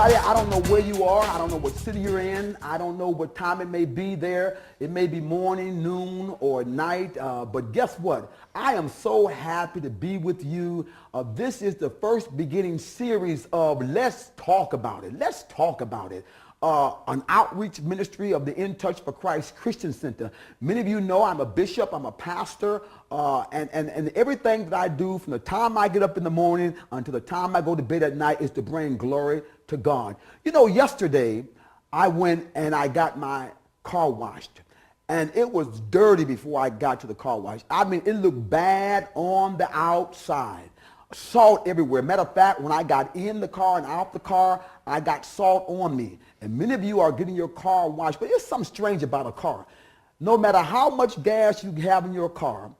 somebody, I don't know where you are. I don't know what city you're in. I don't know what time it may be there. It may be morning, noon, or night. But guess what? I am so happy to be with you. This is the first beginning series of Let's Talk About It. Let's talk about it. An outreach ministry of the In Touch for Christ Christian Center. Many of you know I'm a bishop, I'm a pastor, and everything that I do from the time I get up in the morning until the time I go to bed at night is to bring glory to God. You know, yesterday I went and I got my car washed. And it was dirty before I got to the car wash. I mean, it looked bad on the outside. Salt everywhere. Matter of fact, when I got in the car and out the car, I got salt on me. And many of you are getting your car washed, but there's something strange about a car. No matter how much gas you have in your car,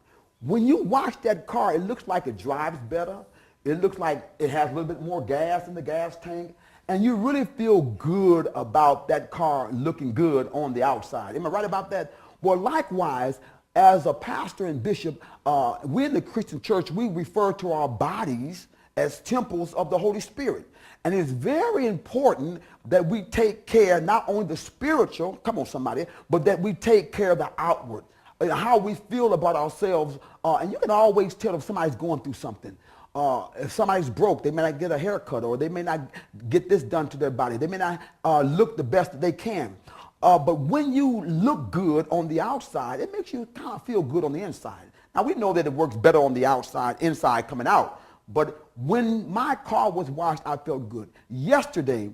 when you wash that car, it looks like it drives better. It looks like it has a little bit more gas in the gas tank. And you really feel good about that car looking good on the outside. Am I right about that? Well, likewise, as a pastor and bishop, we in the Christian church, we refer to our bodies as temples of the Holy Spirit. And it's very important that we take care, not only the spiritual, come on somebody, but that we take care of the outward, how we feel about ourselves. And you can always tell if somebody's going through something. If somebody's broke, they may not get a haircut, or they may not get this done to their body. They may not look the best that they can. But when you look good on the outside, it makes you kind of feel good on the inside. Now, we know that it works better on the outside, inside coming out. But when my car was washed, I felt good. Yesterday,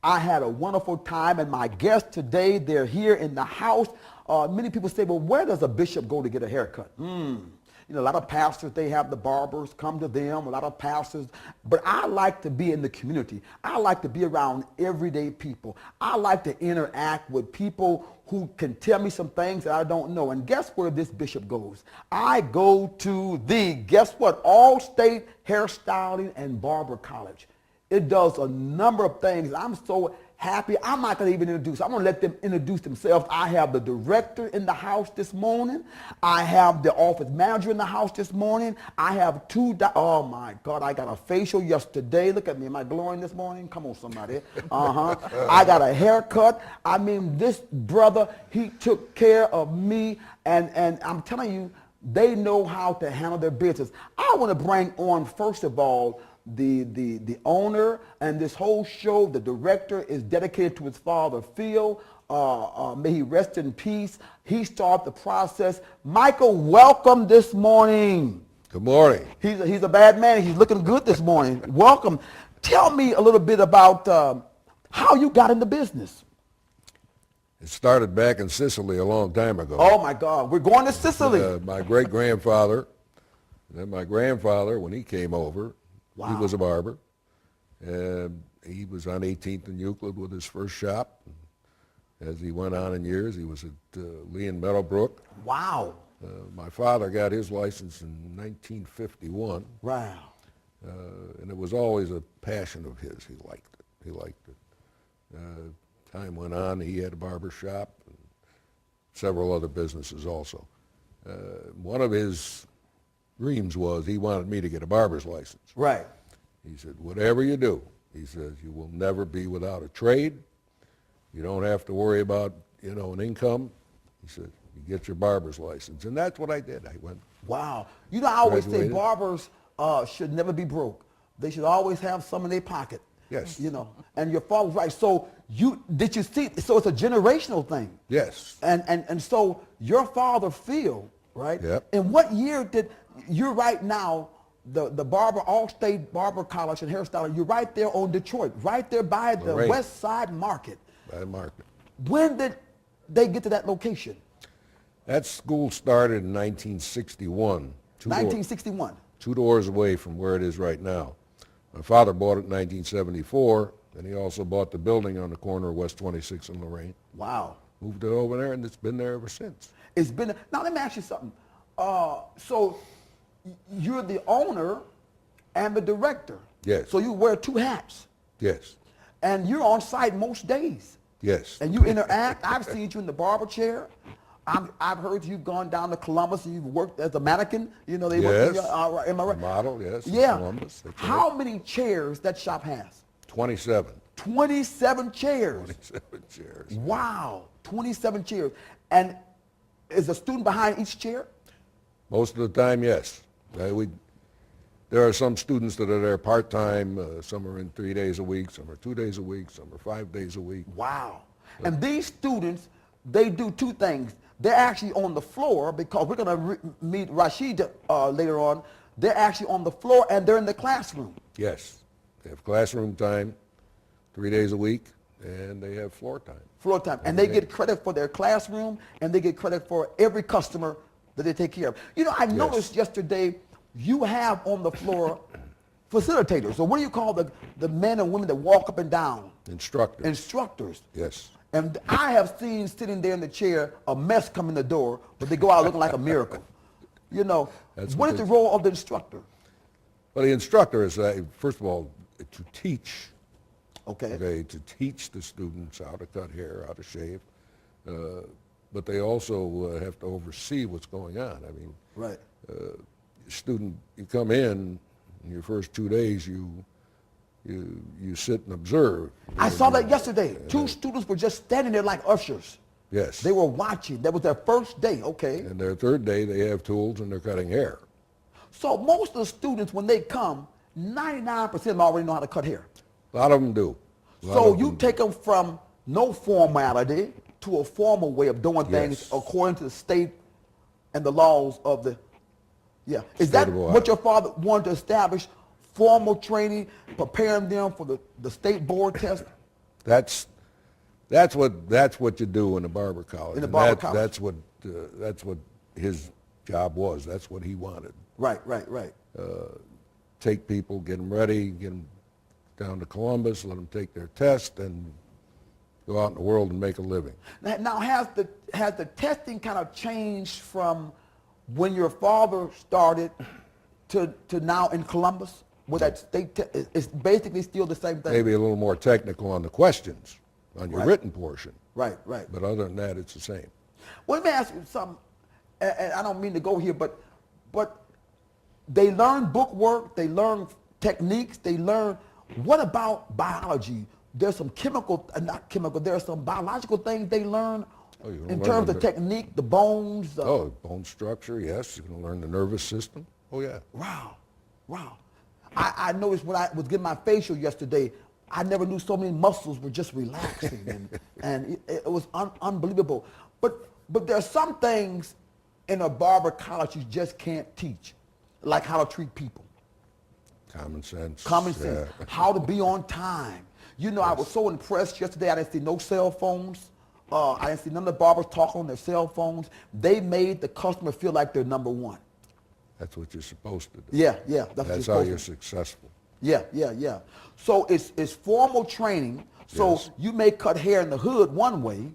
I had a wonderful time, and my guests today, they're here in the house. Many people say, well, where does a bishop go to get a haircut? You know, a lot of pastors, they have the barbers come to them, a lot of pastors. But I like to be in the community. I like to be around everyday people. I like to interact with people who can tell me some things that I don't know. And guess where this bishop goes? I go to guess what? All-State Hairstyling and Barber College. It does a number of things. I'm so happy. I'm not going to even introduce. I'm going to let them introduce themselves. I have the director in the house this morning. I have the office manager in the house this morning. I have oh my God, I got a facial yesterday. Look at me. Am I glowing this morning? Come on, somebody. I got a haircut. I mean, this brother, he took care of me. And I'm telling you, they know how to handle their business. I want to bring on, first of all, the owner, and this whole show, the director, is dedicated to his father, Phil. May he rest in peace. He started the process. Michael, welcome this morning. Good morning. He's a bad man. He's looking good this morning. Welcome. Tell me a little bit about how you got into business. It started back in Sicily a long time ago. Oh, my God. We're going to Sicily. My great-grandfather, then my grandfather, when he came over, wow. He was a barber. He was on 18th and Euclid with his first shop. As he went on in years, he was at Lee and Meadowbrook. Wow. My father got his license in 1951. Wow. And it was always a passion of his. He liked it. Time went on, he had a barber shop and several other businesses also. One of his dreams was he wanted me to get a barber's license. Right. He said, whatever you do, he says, you will never be without a trade. You don't have to worry about, an income. He said, you get your barber's license. And that's what I did. I went. Wow. You know, I always say graduated. barbers should never be broke. They should always have some in their pocket. Yes. And your father was right. So did you see, so it's a generational thing. Yes. And so your father, Phil, right? Yep. In what year you're right now, the barber, All-State Barber College and Hairstyling, you're right there on Detroit, right there by the West Side Market. By the market. When did they get to that location? That school started in 1961. 1961. 2 doors away from where it is right now. My father bought it in 1974, and he also bought the building on the corner of West 26 and Lorraine. Wow. Moved it over there, and it's been there ever since. It's been, now let me ask you something. So you're the owner and the director. Yes. So you wear 2 hats. Yes. And you're on site most days. Yes. And you interact. I've seen you in the barber chair. I've heard you've gone down to Columbus and you've worked as a mannequin. They work. Am I right? Model, yes. Yeah. Columbus. How many chairs that shop has? 27. 27 chairs. 27 chairs. Wow, 27 chairs. And is a student behind each chair? Most of the time, yes. There are some students that are there part-time. Some are in 3 days a week, some are 2 days a week, some are 5 days a week. Wow. And these students, they do two things. They're actually on the floor because we're going to meet Rashid later on. They're actually on the floor and they're in the classroom. Yes. They have classroom time 3 days a week, and they have floor time. Floor time. And they get credit for their classroom, and they get credit for every customer that they take care of. You know, I noticed yesterday you have on the floor facilitators. So what do you call the men and women that walk up and down? Instructors. Instructors. Yes. And I have seen sitting there in the chair a mess come in the door, but they go out looking like a miracle. You know, what is the role of the instructor? Well, the instructor is, first of all, to teach. Okay. To teach the students how to cut hair, how to shave. But they also have to oversee what's going on. I mean, right. Student, you come in your first 2 days, you sit and observe. I saw that yesterday. Two students were just standing there like ushers. Yes. They were watching. That was their first day, okay. And their third day, they have tools and they're cutting hair. So most of the students, when they come, 99% of them already know how to cut hair. A lot of them do. So you take them from no formality to a formal way of doing things according to the state and the laws of the, Is that what your father wanted to establish? Formal training, preparing them for the state board test? That's what you do in the barber college. In the barber college. That's what his job was. That's what he wanted. Right. Take people, get them ready, get them down to Columbus, let them take their test, and go out in the world and make a living. Now has the testing kind of changed from when your father started to now in Columbus? With that state it's basically still the same thing. Maybe a little more technical on the questions, on your written portion. Right. But other than that, it's the same. Well, let me ask you something, and I don't mean to go here, but they learn book work, they learn techniques, they learn. What about biology? There's some there's some biological things they learn in terms of technique, the bones. Bone structure, yes. You're going to learn the nervous system. Oh, yeah. Wow. I noticed when I was getting my facial yesterday, I never knew so many muscles were just relaxing, and it was unbelievable. But there are some things in a barber college you just can't teach, like how to treat people. Common sense. Yeah. How to be on time. You know, I was so impressed yesterday. I didn't see no cell phones. I didn't see none of the barbers talk on their cell phones. They made the customer feel like they're number one. That's what you're supposed to do. Yeah. That's how you're successful. Yeah. So it's formal training. So you may cut hair in the hood one way.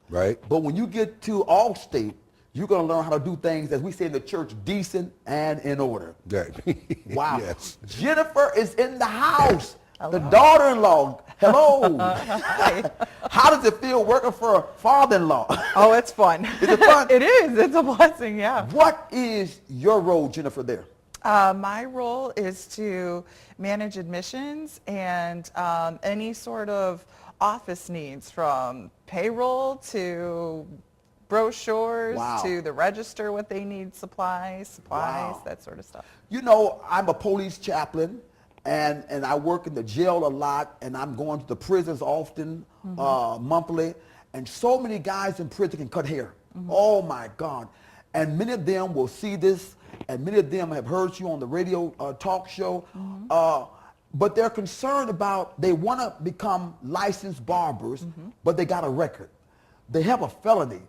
Right. But when you get to Allstate, you're going to learn how to do things, as we say in the church, decent and in order. Yeah. Wow. Yes. Jennifer is in the house. Hello. The daughter-in-law. Hello. Hi. How does it feel working for a father-in-law? Oh, it's fun. Is it fun? It is. It's a blessing, yeah. What is your role, Jennifer, there? My role is to manage admissions and any sort of office needs, from payroll to brochures to the register, what they need, supplies, that sort of stuff. You know, I'm a police chaplain, and I work in the jail a lot, and I'm going to the prisons often, monthly, and so many guys in prison can cut hair. Oh my God. And many of them will see this, and many of them have heard you on the radio talk show, but they're concerned about, they want to become licensed barbers, but they got a record. They have a felony.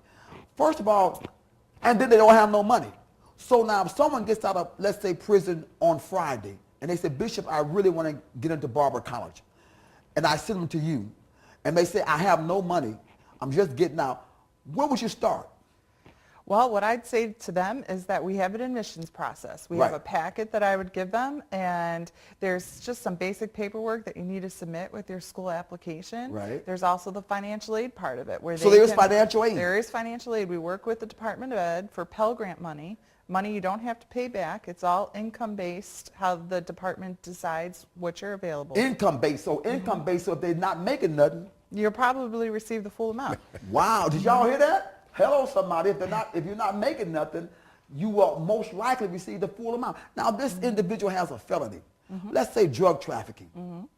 First of all, and then they don't have no money. So now if someone gets out of, let's say, prison on Friday, and they say, Bishop, I really want to get into barber college, and I send them to you, and they say, I have no money, I'm just getting out, where would you start? Well, what I'd say to them is that we have an admissions process. We have a packet that I would give them, and there's just some basic paperwork that you need to submit with your school application. Right. There's also the financial aid part of it. So there's financial aid? There is financial aid. We work with the Department of Ed for Pell Grant money. money you don't have to pay back. It's all income-based, how the department decides what you're available. Income-based. So income-based, so if they're not making nothing, You'll probably receive the full amount. wow, did y'all hear that? Hello, somebody. If you're not making nothing, you will most likely receive the full amount. Now, this individual has a felony. Let's say drug trafficking.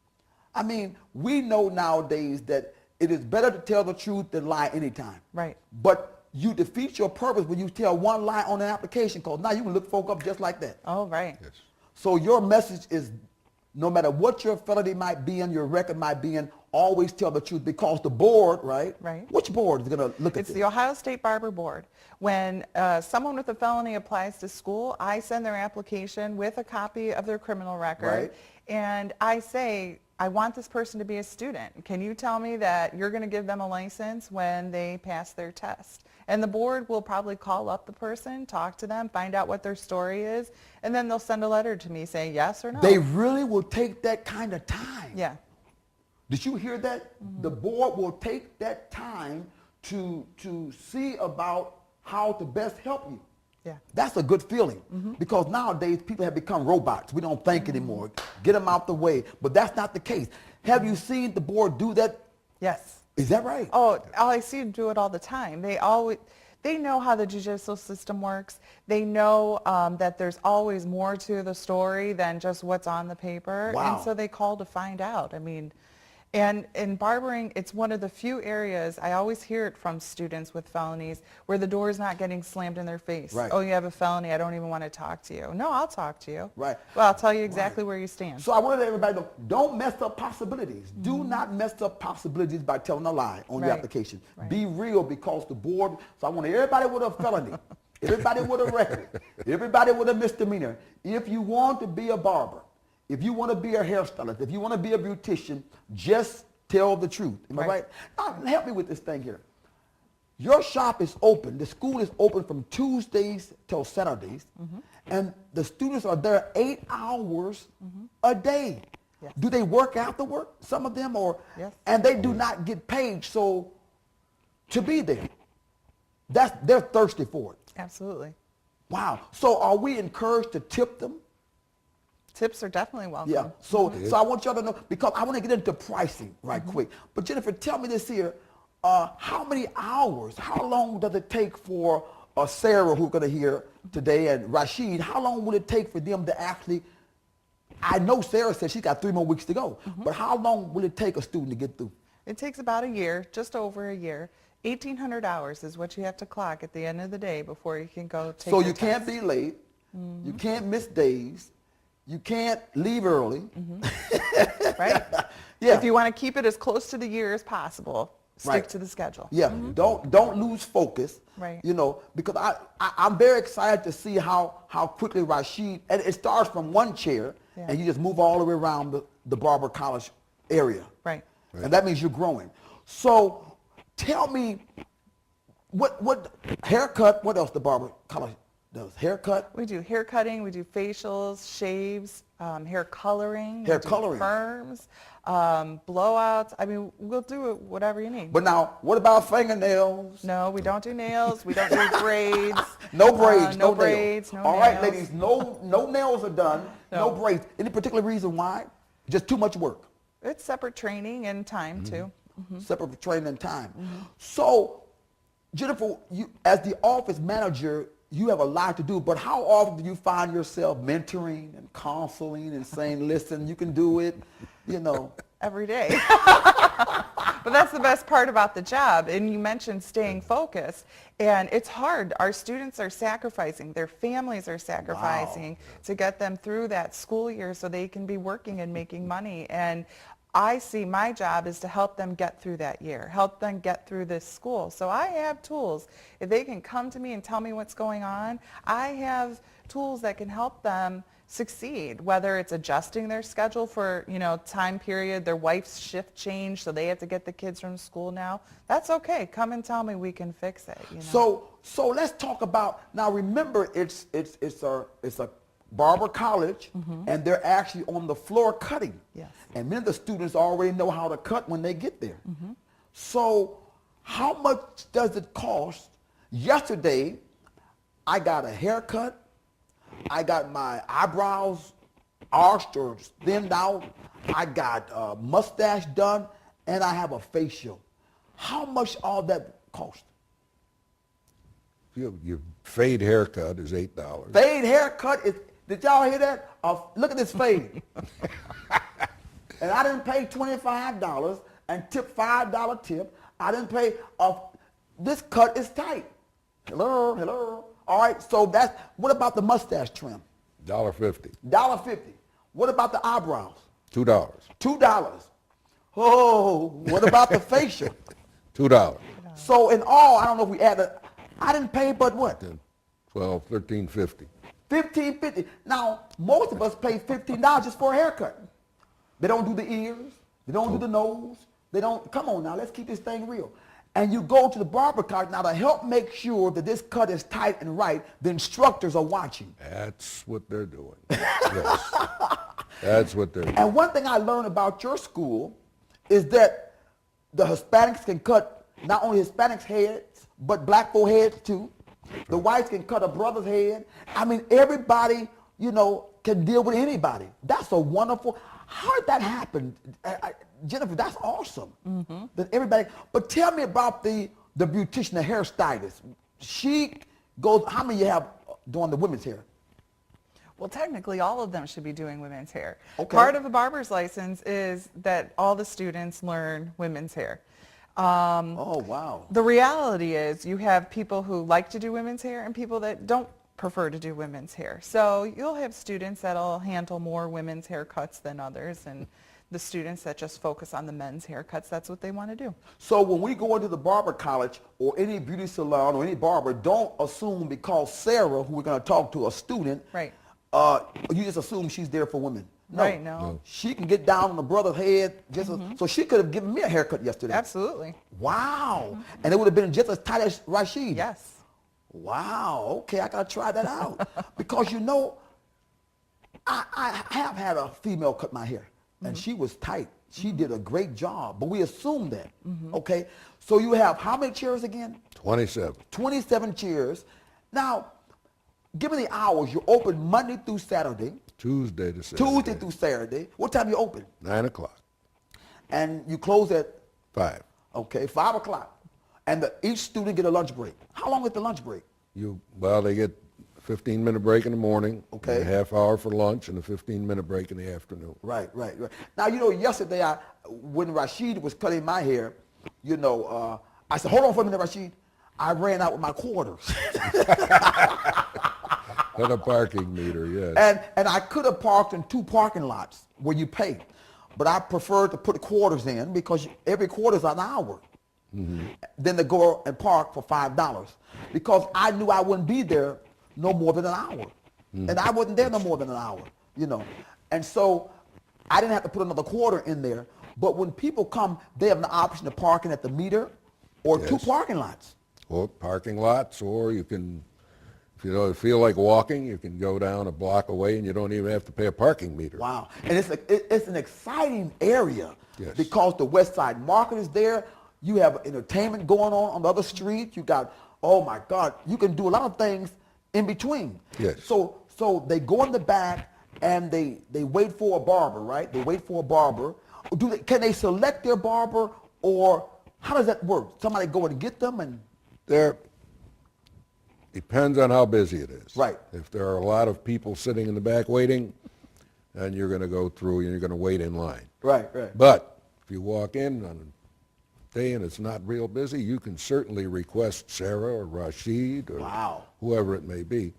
I mean, we know nowadays that it is better to tell the truth than lie anytime. Right. But you defeat your purpose when you tell one lie on an application, because now you can look folk up just like that. Oh, right. Yes. So your message is, no matter what your felony might be in, your record might be in, always tell the truth, because the board, right? Right. Which board is going to look at It's this? the Ohio State Barber Board. When someone with a felony applies to school, I send their application with a copy of their criminal record. Right. And I say, I want this person to be a student. Can you tell me that you're going to give them a license when they pass their test? And the board will probably call up the person, talk to them, find out what their story is, and then they'll send a letter to me saying yes or no. They really will take that kind of time. Yeah. Did you hear that? The board will take that time to see about how to best help you. Yeah. That's a good feeling, because nowadays people have become robots. We don't think anymore. Get them out the way. But that's not the case. Have you seen the board do that? Yes. Is that right? Oh, I see them do it all the time. They know how the judicial system works. They know that there's always more to the story than just what's on the paper. Wow. And so they call to find out. I mean, and in barbering, it's one of the few areas, I always hear it from students with felonies, where the door is not getting slammed in their face. Right. Oh, you have a felony, I don't even want to talk to you. No, I'll talk to you. Right. Well, I'll tell you exactly where you stand. So I want to let everybody know, don't mess up possibilities. Do not mess up possibilities by telling a lie on your Right. application. Right. Be real, because the board, so I want everybody with a felony, everybody with a record, everybody with a misdemeanor. If you want to be a barber, if you want to be a hairstylist, if you want to be a beautician, just tell the truth. Am I right? Now, help me with this thing here. Your shop is open. The school is open from Tuesdays till Saturdays, and the students are there 8 hours a day. Yes. Do they work after work, some of them, or? Yes. And they do not get paid, so to be there, they're thirsty for it. Absolutely. Wow. So are we encouraged to tip them? Tips are definitely welcome. Yeah. So I want y'all to know, because I want to get into pricing right quick. But Jennifer, tell me this here. How many hours, how long does it take for Sarah, who we're going to hear today, and Rashid, how long will it take for them to actually, I know Sarah said she's got 3 more weeks to go, but how long will it take a student to get through? It takes about a year, just over a year. 1,800 hours is what you have to clock at the end of the day before you can go take So your you can't test. be late. You can't miss days. You can't leave early. Right? Yeah. If you want to keep it as close to the year as possible, stick Right. to the schedule. Yeah, don't lose focus. Right. You know, because I'm very excited to see how quickly Rashid, and it starts from one chair, Yeah. and you just move all the way around the Barber College area. Right. And that means you're growing. So tell me, what haircut, what else the Barber College does? Haircut? We do hair cutting, we do facials, shaves, hair coloring, Hair we do coloring. perms, blowouts. I mean, we'll do whatever you need. But now, what about fingernails? No, we don't do nails. We don't do braids. No braids, no no braids, nails. no All right, nails. ladies, no nails are done, no No. braids. Any particular reason why? Just too much work. It's separate training and time too. Separate training and time. So, Jennifer, you, as the office manager, you have a lot to do, but how often do you find yourself mentoring and counseling and saying, listen, you can do it, you know? Every day. But that's the best part about the job. And you mentioned staying focused. And it's hard. Our students are sacrificing. Their families are sacrificing to get them through that school year so they can be working and making money. And I see my job is to help them get through that year, help them get through this school. So I have tools. If they can come to me and tell me what's going on, I have tools that can help them succeed, whether it's adjusting their schedule for, time period, their wife's shift change, so they have to get the kids from school now. That's okay. Come and tell me, we can fix it. So let's talk about, now remember, it's a Barber College, and they're actually on the floor cutting. Yes. And many of the students already know how to cut when they get there. So how much does it cost? Yesterday, I got a haircut, I got my eyebrows arched or thinned out. I got mustache done, and I have a facial. How much all that cost? Your fade haircut is $8. Fade haircut is, did y'all hear that? Look at this fade. And I didn't pay $25 and tip $5 tip. I didn't pay, this cut is tight. Hello, hello. All right, so that's, what about the mustache trim? $1.50. $1.50. What about the eyebrows? $2. $2. Oh, what about the facial? $2. So in all, I don't know if we added, I didn't pay but what? $12, $13.50. $15.50. Now, most of us pay $15 just for a haircut. They don't do the ears. They don't do the nose. They don't, come on now, let's keep this thing real. And you go to the barber cart now to help make sure that this cut is tight and right, the instructors are watching. That's what they're doing. Yes. That's what they're doing. And one thing I learned about your school is that the Hispanics can cut not only Hispanics' heads, but black folk heads too. The whites can cut a brother's head. I mean, everybody, you know, can deal with anybody. That's a wonderful, how did that happen? Jennifer, that's awesome. That everybody, but tell me about the beautician, the hairstylist. She goes, how many you have doing the women's hair? Well, technically, all of them should be doing women's hair. Okay. Part of a barber's license is that all the students learn women's hair. Oh, wow. The reality is you have people who like to do women's hair and people that don't prefer to do women's hair. So you'll have students that'll handle more women's haircuts than others, and the students that just focus on the men's haircuts, that's what they want to do. So when we go into the barber college or any beauty salon or any barber, don't assume because Sarah, who we're going to talk to, a student, Right. You just assume she's there for women. No. Right, no. She can get down on the brother's head. So she could have given me a haircut yesterday. Absolutely. Wow. And it would have been just as tight as Rashid. Yes. Wow. Okay, I got to try that out. Because, you know, I have had a female cut my hair, and she was tight. She did a great job, but we assumed that. Okay, so you have how many chairs again? 27. 27 chairs. Now, give me the hours. You're open Monday through Saturday. Tuesday to Saturday. Tuesday through Saturday. What time you open? 9 o'clock. And you close at? 5. Okay, 5 o'clock. And each student get a lunch break. How long is the lunch break? They get a 15-minute break in the morning, Okay. a half hour for lunch, and a 15-minute break in the afternoon. Right. Now, you know, yesterday when Rashid was cutting my hair, you know, I said, hold on for a minute, Rashid. I ran out with my quarters. And a parking meter, yes. And I could have parked in 2 parking lots where you pay. But I preferred to put quarters in because every quarter is an hour. Then to go and park for $5 because I knew I wouldn't be there no more than an hour. And I wasn't there no more than an hour, you know. And so I didn't have to put another quarter in there. But when people come, they have an option of parking at the meter or 2 parking lots. Or parking lots, or you can, if you don't feel like walking, you can go down a block away and you don't even have to pay a parking meter. Wow. And it's an exciting area Yes. because the West Side Market is there. You have entertainment going on the other street. You got, oh my God, you can do a lot of things in between. Yes. So they go in the back and they wait for a barber, right? They wait for a barber. Can they select their barber, or how does that work? Somebody go and get them and... Depends on how busy it is. Right. If there are a lot of people sitting in the back waiting, then you're going to go through and you're going to wait in line. Right. But if you walk in on a day and it's not real busy, you can certainly request Sarah or Rashid or whoever it may be.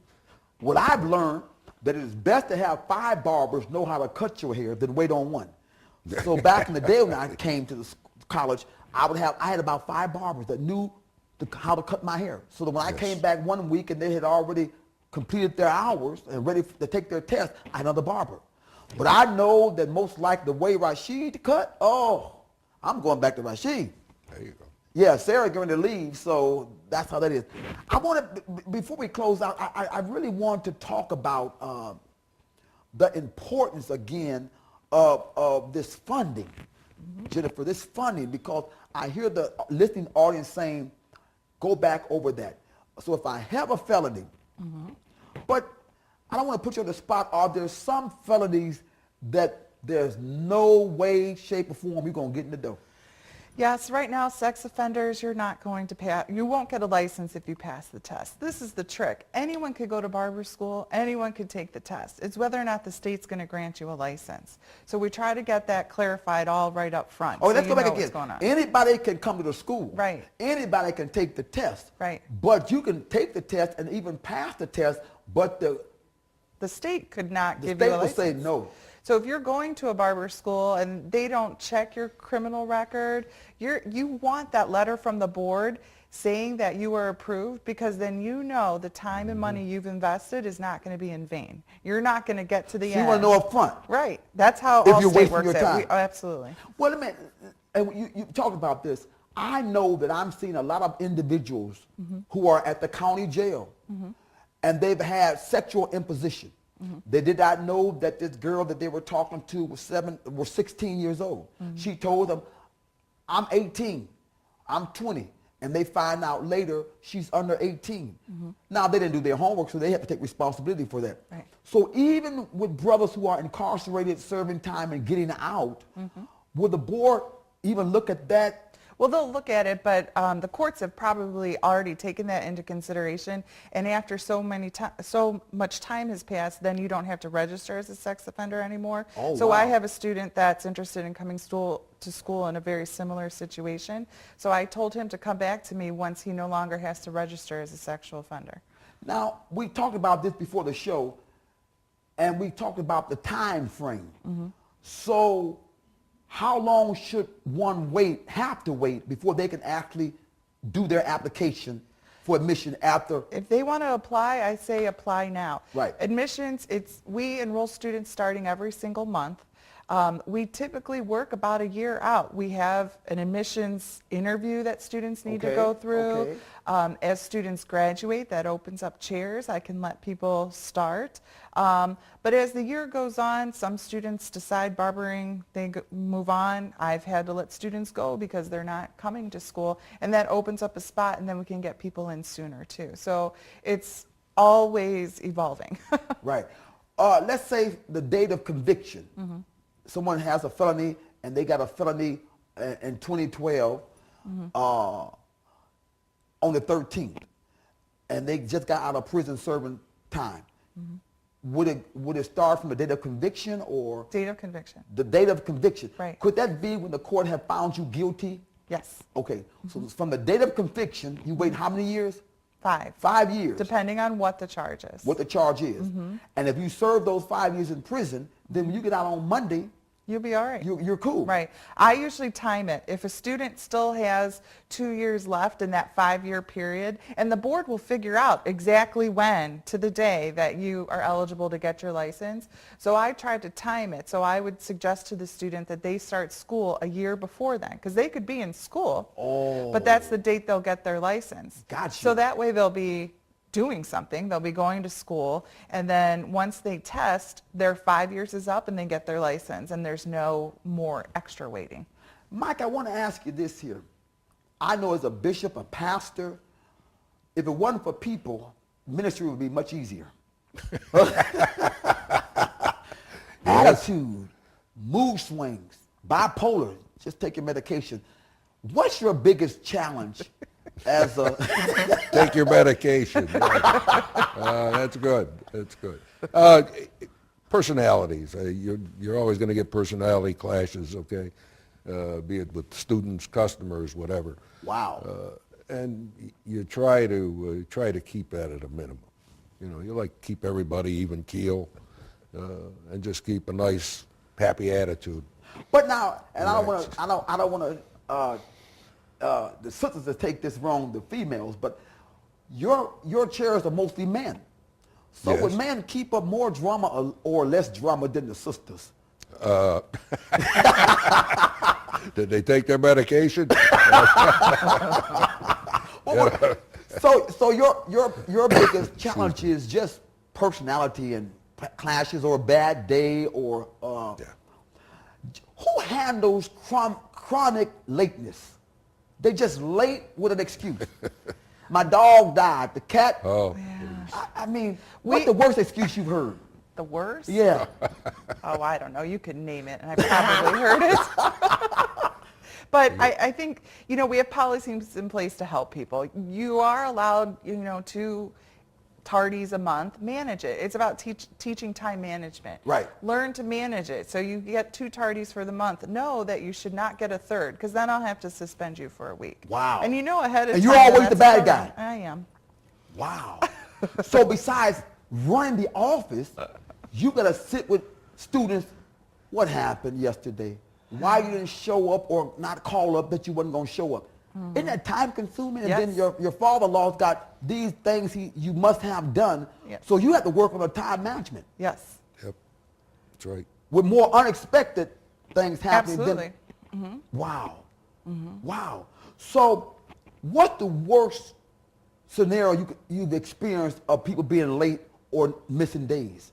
What I've learned, that it is best to have 5 barbers know how to cut your hair than wait on one. So back in the day when I came to the college, I had about 5 barbers that knew how to cut my hair. So that when I came back one week and they had already completed their hours and ready to take their test, I had another barber. But I know that most likely the way Rashid cut, I'm going back to Rashid. There you go. Yeah, Sarah going to leave, so that's how that is. I want to, before we close out, I really want to talk about the importance again of this funding, Jennifer, this funding, because I hear the listening audience saying, go back over that. So if I have a felony, but I don't want to put you on the spot. Are there some felonies that there's no way, shape, or form you're going to get in the door? Yes, right now, sex offenders, you're not going to pass. You won't get a license if you pass the test. This is the trick. Anyone could go to barber school. Anyone could take the test. It's whether or not the state's going to grant you a license. So we try to get that clarified all right up front. Oh, so let's go back what's again. going on. Anybody can come to the school. Right. Anybody can take the test. Right. But you can take the test and even pass the test, but The state could not the give state you a will license. say no. So if you're going to a barber school and they don't check your criminal record, you want that letter from the board saying that you are approved, because then you know the time and money you've invested is not going to be in vain. You're not going to get to the So end. you want to know up front. Right. That's how If all you're state wasting works. your time. Absolutely. Well, a minute, and you talk about this. I know that I'm seeing a lot of individuals who are at the county jail, and they've had sexual imposition. They did not know that this girl that they were talking to was 16 years old. She told them, I'm 18, I'm 20. And they find out later she's under 18. Now, they didn't do their homework, so they have to take responsibility for that. Right. So even with brothers who are incarcerated, serving time and getting out, will the board even look at that? Well, they'll look at it, but the courts have probably already taken that into consideration. And after so much time has passed, then you don't have to register as a sex offender anymore. Oh, so wow. I have a student that's interested in coming to school in a very similar situation. So I told him to come back to me once he no longer has to register as a sexual offender. Now, we talked about this before the show, and we talked about the time frame. So how long should one have to wait before they can actually do their application for admission after? If they want to apply, I say apply now. Right. Admissions, we enroll students starting every single month. We typically work about a year out. We have an admissions interview that students need to Okay, go through. okay. As students graduate, that opens up chairs. I can let people start. But as the year goes on, some students decide barbering, they move on. I've had to let students go because they're not coming to school, and that opens up a spot, and then we can get people in sooner too. So it's always evolving. Right. Let's say the date of conviction. Someone has a felony, and they got a felony in 2012 on the 13th, and they just got out of prison serving time. Would it start from the date of conviction or? Date of conviction. The date of conviction. Right. Could that be when the court have found you guilty? Yes. Okay. So from the date of conviction, you wait how many years? 5. 5 years. Depending on what the charge is. What the charge is. And if you serve those 5 years in prison, then when you get out on Monday, You'll be all right. you're cool. Right. I usually time it. If a student still has 2 years left in that 5-year period, and the board will figure out exactly when to the day that you are eligible to get your license. So I try to time it. So I would suggest to the student that they start school a year before then, because they could be in school, but that's the date they'll get their license. Gotcha. So that way they'll be doing something, they'll be going to school, and then once they test, their 5 years is up and they get their license, and there's no more extra waiting. Mike, I want to ask you this here. I know as a bishop, a pastor, if it wasn't for people, ministry would be much easier. Attitude, mood swings, bipolar, just take your medication. What's your biggest challenge as a... Take your medication. That's good. That's good. Personalities. You're always going to get personality clashes, okay? Be it with students, customers, whatever. Wow. And you try to keep that at a minimum. You know, you like to keep everybody even keel, and just keep a nice, happy attitude. But now, and I don't want to the sisters that take this wrong, the females, but your chairs are mostly men. So Yes. would men keep up more drama or less drama than the sisters? Did they take their medication? So your biggest challenge is just personality and clashes or a bad day or Yeah. who handles chronic lateness? They just late with an excuse. My dog died. The cat. Oh, I mean, what's the worst excuse you've heard? The worst? Yeah. Oh, I don't know. You could name it, and I probably heard it. But I think, we have policies in place to help people. You are allowed, 2 tardies a month. Manage it. It's about teaching time management. Right. Learn to manage it. So you get 2 tardies for the month. Know that you should not get a third, because then I'll have to suspend you for a week. Wow. And ahead of And time. you're always that's the bad coming. guy. I am. Wow. So besides running the office, you got to sit with students. What happened yesterday? Why you didn't show up or not call up that you wasn't going to show up? Isn't that time consuming? And Yes. then your father-in-law's got these things you must have done. Yes. So you have to work on the time management Yes. yep, that's right. with more unexpected things happening. Absolutely. Wow. Wow. So what's the worst scenario you've experienced of people being late or missing days?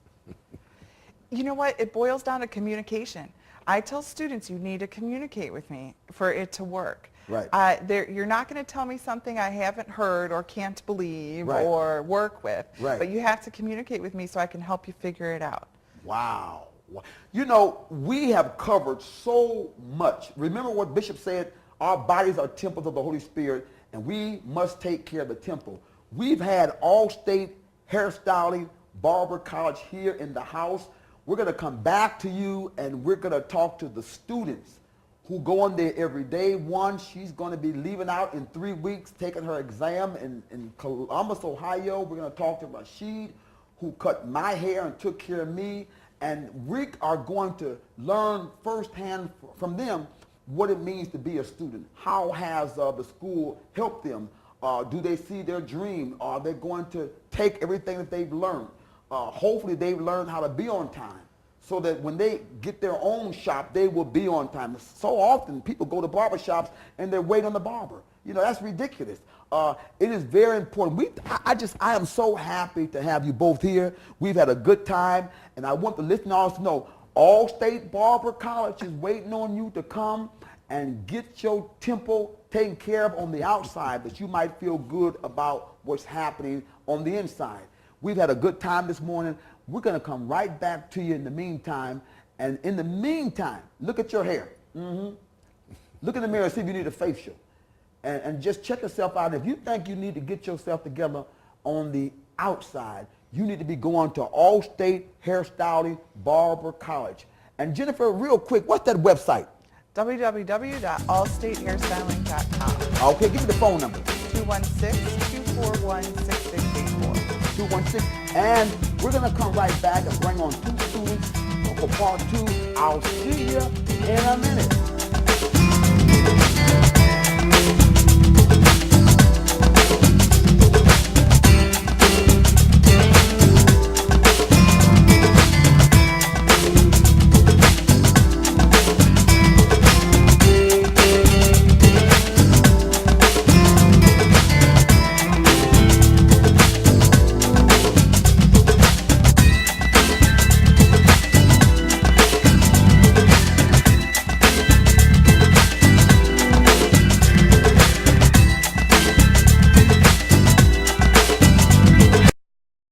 You know what? It boils down to communication. I tell students you need to communicate with me for it to work. Right. You're not going to tell me something I haven't heard or can't believe Right. or work with. Right. But you have to communicate with me so I can help you figure it out. Wow. We have covered so much. Remember what Bishop said, our bodies are temples of the Holy Spirit, and we must take care of the temple. We've had all-state hairstyling, barber college here in the house. We're going to come back to you, and we're going to talk to the students who go in there every day. One, she's going to be leaving out in 3 weeks, taking her exam in Columbus, Ohio. We're going to talk to Rashid, who cut my hair and took care of me. And we are going to learn firsthand from them what it means to be a student. How has the school helped them? Do they see their dream? Are they going to take everything that they've learned? Hopefully they've learned how to be on time, so that when they get their own shop, they will be on time. So often people go to barber shops and they're waiting on the barber. That's ridiculous. It is very important. I am so happy to have you both here. We've had a good time, and I want the listeners to know All-State Barber College is waiting on you to come and get your temple taken care of on the outside, that you might feel good about what's happening on the inside. We've had a good time this morning. We're going to come right back to you in the meantime. And in the meantime, look at your hair. Look in the mirror and see if you need a facial. And just check yourself out. If you think you need to get yourself together on the outside, you need to be going to All-State Hairstyling Barber College. And Jennifer, real quick, what's that website? www.allstatehairstyling.com. Okay, give me the phone number. 216-241-6684. 216. And we're going to come right back and bring on 2 students for part 2. I'll see you in a minute.